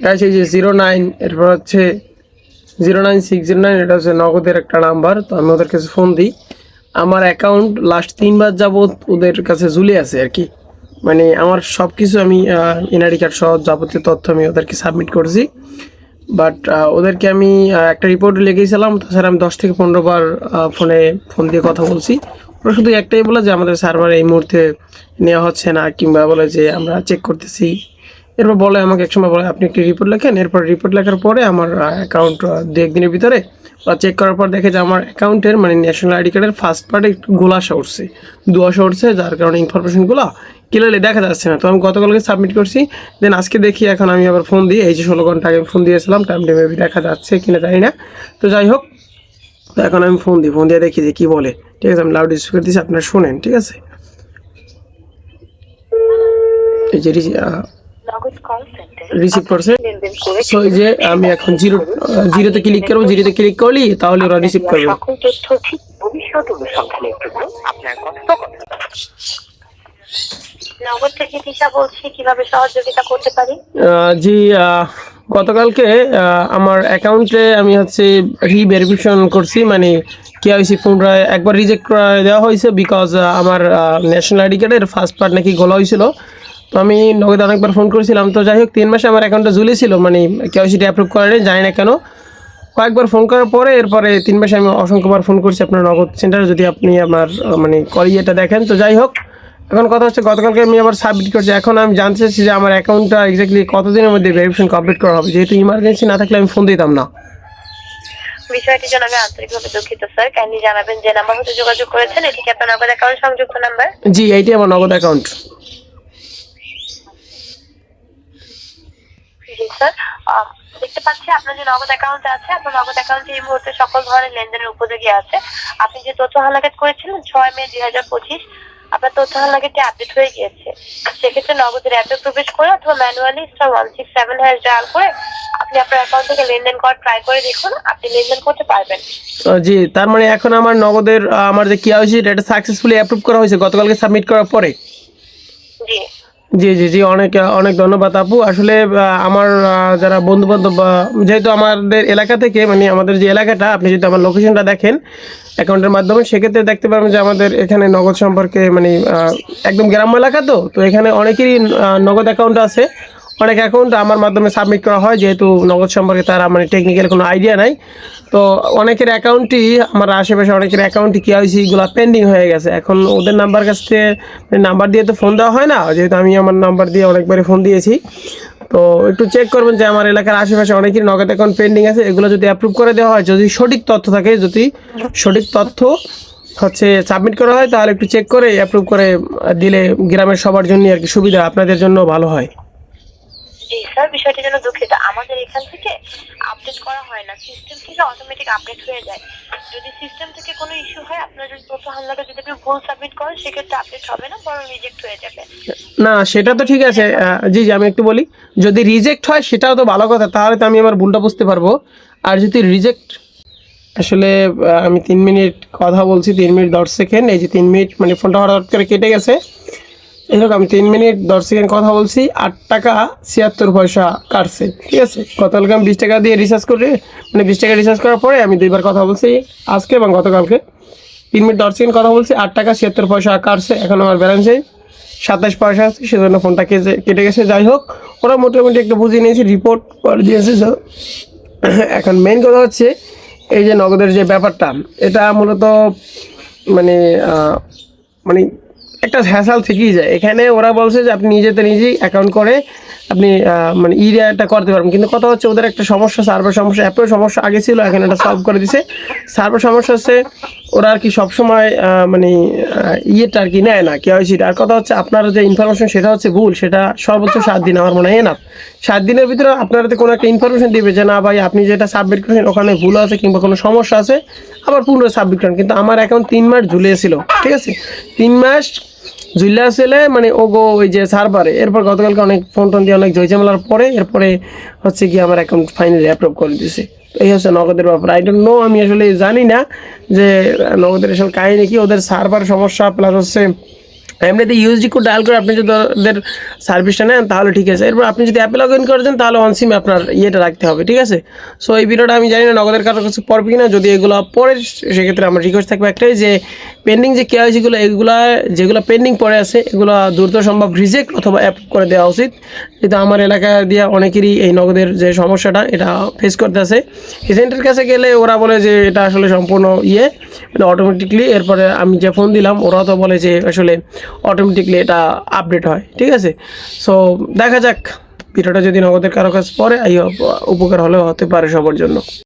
Guys এই যে 09 এরপর হচ্ছে 09609, এটা হচ্ছে নগদের একটা নাম্বার। তো আমি ওদের কাছে ফোন দিই। আমার অ্যাকাউন্ট লাস্ট 3 বার যাবত ওদের কাছে ঝুলে আছে আর কি। মানে আমার সব কিছু আমি এনআইডি কার্ড সহ যাবতীয় তথ্য আমি ওদেরকে সাবমিট করছি। বাট ওদেরকে আমি একটা রিপোর্ট লিখেছিলাম। তাছাড়া আমি 10 থেকে 15 বার ফোন দিয়ে কথা বলছি। ওরা শুধু একটাই বলে যে আমাদের সার্ভার এই মুহূর্তে নেওয়া হচ্ছে না, কিংবা বলে যে আমরা চেক করতেছি। এরপর বলে আমাকে একসময় বলে আপনি একটি রিপোর্ট লেখেন। এরপর রিপোর্ট লেখার পরে আমার অ্যাকাউন্ট 2-1 দিনের ভিতরে ওরা চেক করার পর দেখে যে আমার অ্যাকাউন্টের মানে ন্যাশনাল আইডি কার্ডের ফার্স্ট পার্টে একটু গোলাসা উঠছে, দুয়াশা উঠছে, যার কারণে ইনফরমেশনগুলো ক্লিয়ারলি দেখা যাচ্ছে না। তো আমি গতকালকে সাবমিট করছি, দেন আজকে দেখি। এখন আমি আবার ফোন দিই, এই যে 16 ঘন্টা আগে ফোন দিয়েছিলাম, টাইমটা মেবি দেখা যাচ্ছে কিনা জানি না। তো যাই হোক, তো এখন আমি ফোন দিয়ে দেখি যে কী বলে। ঠিক আছে, আমি লাউড স্পিকার দিচ্ছি, আপনারা শোনেন। ঠিক আছে, এই যে রিসিভ করছে। সো এই যে আমি এখন জিরোতে ক্লিক করবো। জিরোতে ক্লিক করলি তাহলে ওরা রিসিভ করবে। জি, গতকালকে আমার অ্যাকাউন্টে আমি হচ্ছে রিভেরিফিকেশন করছি, মানে কেওয়াইসি পুনরায় একবার রিজেক্ট করে দেওয়া হয়েছে, বিকজ আমার ন্যাশনাল আইডি কার্ডের ফার্স্ট পার্ট নাকি গোলা হয়েছিল। তো আমি নগদে অনেকবার ফোন করেছিলাম। তো যাই হোক, 3 মাসে আমার অ্যাকাউন্টটা ঝুলেছিল, মানে কেওয়াইসিটি অ্যাপ্রুভ করেনি, জানি না কেন। কয়েকবার ফোন করার পরে এরপরে 3 মাসে আমি অসংখ্যবার ফোন করছি আপনার নগদ সেন্টারে, যদি আপনি আমার মানে ইয়েটা দেখেন। তো যাই হোক, এখন কথা হচ্ছে গতকালকে আমি আবার সাবমিট করছি। এখন আমি জানতে চাচ্ছি যে আমার অ্যাকাউন্টটা এক্স্যাক্টলি কতদিনের মধ্যে ভেরিফিকেশন কমপ্লিট করা হবে, যেহেতু ইমার্জেন্সি না থাকলে আমি ফোন দিতাম না। বিষয়টির জন্য আমি আন্তরিকভাবে দুঃখিত স্যার। কাইন্ডলি জানাবেন যে নাম্বার হতে যোগাযোগ করেছেন এটি কি আপনার নগদ অ্যাকাউন্ট সংযুক্ত নাম্বার? জি, এইটি আমার নগদ অ্যাকাউন্ট। জি স্যার, দেখতে পাচ্ছি আপনার যে নগদ অ্যাকাউন্ট আছে, আপনার নগদ অ্যাকাউন্টে এই মুহূর্তে সকল ধরনের লেনদেনের উপযোগী আছে। আপনি যে তথ্য হালনাগাদ করেছিলেন 6 মে 2025, আপনার তথ্য হালনাগাদটি আপডেট হয়ে গিয়েছে। সেক্ষেত্রে নগদের অ্যাপে প্রবেশ করে অথবা ম্যানুয়ালি *167# ডায়াল করে আপনি আপনার অ্যাকাউন্ট থেকে লেনদেন করার ট্রাই করে দেখুন, আপনি লেনদেন করতে পারবেন। জি, তার মানে এখন আমার নগদের আমার যে কেওয়াইসি এটা সাকসেসফুলি অ্যাপ্রুভ করা হয়েছে গতকালকে সাবমিট করার পরে। জি জি জি জি, অনেক অনেক ধন্যবাদ আপু। আসলে আমার যারা বন্ধু বান্ধব, যেহেতু আমাদের এলাকা থেকে, মানে আমাদের যে এলাকাটা, আপনি যদি আমার লোকেশনটা দেখেন অ্যাকাউন্টের মাধ্যমে, সেক্ষেত্রে দেখতে পারবেন যে আমাদের এখানে নগদ সম্পর্কে মানে একদম গ্রাম্য এলাকা। তো এখানে অনেকেরই নগদ অ্যাকাউন্ট আছে। অনেক অ্যাকাউন্ট আমার মাধ্যমে সাবমিট করা হয়, যেহেতু নগদ সম্পর্কে তারা মানে টেকনিক্যাল কোনো আইডিয়া নাই। তো অনেকের অ্যাকাউন্টই, আমার আশেপাশে অনেকের অ্যাকাউন্টই কেওয়াইসিগুলো পেন্ডিং হয়ে গেছে। এখন ওদের নাম্বার কাছ থেকে নাম্বার দিয়ে তো ফোন দেওয়া হয় না, যেহেতু আমি আমার নাম্বার দিয়ে অনেকবারই ফোন দিয়েছি। তো একটু চেক করবেন যে আমার এলাকার আশেপাশে অনেকেরই নগদ অ্যাকাউন্ট পেন্ডিং আছে। এগুলো যদি অ্যাপ্রুভ করে দেওয়া হয়, যদি সঠিক তথ্য থাকে, যদি সঠিক তথ্য হচ্ছে সাবমিট করা হয়, তাহলে একটু চেক করে অ্যাপ্রুভ করে দিলে গ্রামের সবার জন্য আর কি সুবিধা, আপনাদের জন্য ভালো হয়। জি স্যার, বিষয়টির জন্য দুঃখিত। আমাদের এখান থেকে আপডেট করা হয় না, সিস্টেম থেকে অটোমেটিক আপডেট হয়ে যায়। যদি সিস্টেম থেকে কোনো ইস্যু হয়, আপনার যদি তথ্য হালনাগাদ যদি আপনি ভুল সাবমিট করেন, সেক্ষেত্রে আপডেট হবে না, বরং রিজেক্ট হয়ে যাবে। না, সেটা তো ঠিক আছে। জি জি, আমি একটু বলি, যদি রিজেক্ট হয় সেটাও তো ভালো কথা, তাহলে তো আমি আমার ভুলটা বুঝতে পারবো। আর যদি রিজেক্ট, আসলে আমি 3 মিনিট কথা বলছি, 3 মিনিট 10 সেকেন্ড, এই যে 3 মিনিট মানে ফোনটা হঠাৎ করে কেটে গেছে। এরকম আমি 3 মিনিট 10 সেকেন্ড কথা বলছি, 8 টাকা 76 পয়সা কাটছে। ঠিক আছে, গতকালকে আমি 20 টাকা দিয়ে রিচার্জ করে, মানে 20 টাকা রিচার্জ করার পরে আমি 2বার কথা বলছি, আজকে এবং গতকালকে। 3 মিনিট 10 সেকেন্ড কথা বলছি, 8 টাকা 76 পয়সা কাটছে। এখন আমার ব্যালেন্সে 27 পয়সা আছে, সেজন্য ফোনটা কেটে গেছে। যাই হোক, ওরা মোটামুটি একটু বুঝিয়ে নিয়েছি, রিপোর্ট করে দিয়েছে। এখন মেইন কথা হচ্ছে এই যে নগদের যে ব্যাপারটা, এটা মূলত মানে মানে একটা হ্যাসাল থেকেই যায়। এখানে ওরা বলছে যে আপনি নিজেই অ্যাকাউন্ট করে আপনি মানে ইরিয়াটা করতে পারবেন, কিন্তু কথা হচ্ছে ওদের একটা সমস্যা, সার্ভার সমস্যা। অ্যাপের সমস্যা আগে ছিল, এখন এটা সলভ করে দিছে। সার্ভার সমস্যা হচ্ছে ওরা আর কি সবসময় মানে ইয়েটা আর কি নেয় না কেওয়াইসিটা। আর কথা হচ্ছে আপনার যে ইনফরমেশন সেটা হচ্ছে ভুল, সেটা সর্বোচ্চ 7 দিন আমার মনে হয় না। 7 দিনের ভিতরে আপনারা কোনো একটা ইনফরমেশন দিবে যে না ভাই, আপনি যেটা সাবমিট করেছেন ওখানে ভুল আছে কিংবা কোনো সমস্যা আছে, আবার পুনরায় সাবমিট করেন। কিন্তু আমার অ্যাকাউন্ট 3 মাস ঝুলিয়েছিল। ঠিক আছে, 3 মাস ঝুল্লা ছেলে মানে ওই যে সার্ভারে। এরপর গতকালকে অনেক ফোন টোন দিয়ে অনেক ঝামেলার পরে এরপরে হচ্ছে কি আমার অ্যাকাউন্ট ফাইনালি অ্যাপ্রুভ করে দিয়েছে। এই হচ্ছে নগদের ব্যাপার। আই ডোন্ট নো, আমি আসলে জানি না যে নগদের আসলে কাহিনী কি। ওদের সার্ভার সমস্যা প্লাস হচ্ছে এমনিতে ইউএসডি কোড ডায়াল করে আপনি যদি ওদের সার্ভিসটা নেন তাহলে ঠিক আছে। এরপর আপনি যদি অ্যাপে লগ ইন করেছেন তাহলে অন সিমে আপনার ইয়েটা রাখতে হবে, ঠিক আছে। সো এই ভিডিওটা আমি জানি না নগদের কারোর কাছে পড়বে কিনা, যদি এগুলো পড়ে সেক্ষেত্রে আমার রিকোয়েস্ট থাকবে একটাই যে পেন্ডিং যে কেওয়াইসিগুলো এগুলো যেগুলো পেন্ডিং পড়ে আছে এগুলো দ্রুত সম্ভব রিজেক্ট অথবা অ্যাপ করে দেওয়া উচিত। যেহেতু আমার এলাকা দিয়ে অনেকেরই এই নগদের যে সমস্যাটা এটা ফেস করতে আছে, এজেন্টের কাছে গেলে ওরা বলে যে এটা আসলে সম্পূর্ণ মানে অটোমেটিকলি, এরপরে আমি যে ফোন দিলাম ওরা তো বলে যে আসলে অটোমেটিকলি এটা আপডেট হয়, ঠিক আছে। সো দেখা যাক ভিডিওটা যদি নগদের কারো কাছে পড়ে উপকার হলেও হতে পারে সবার জন্য।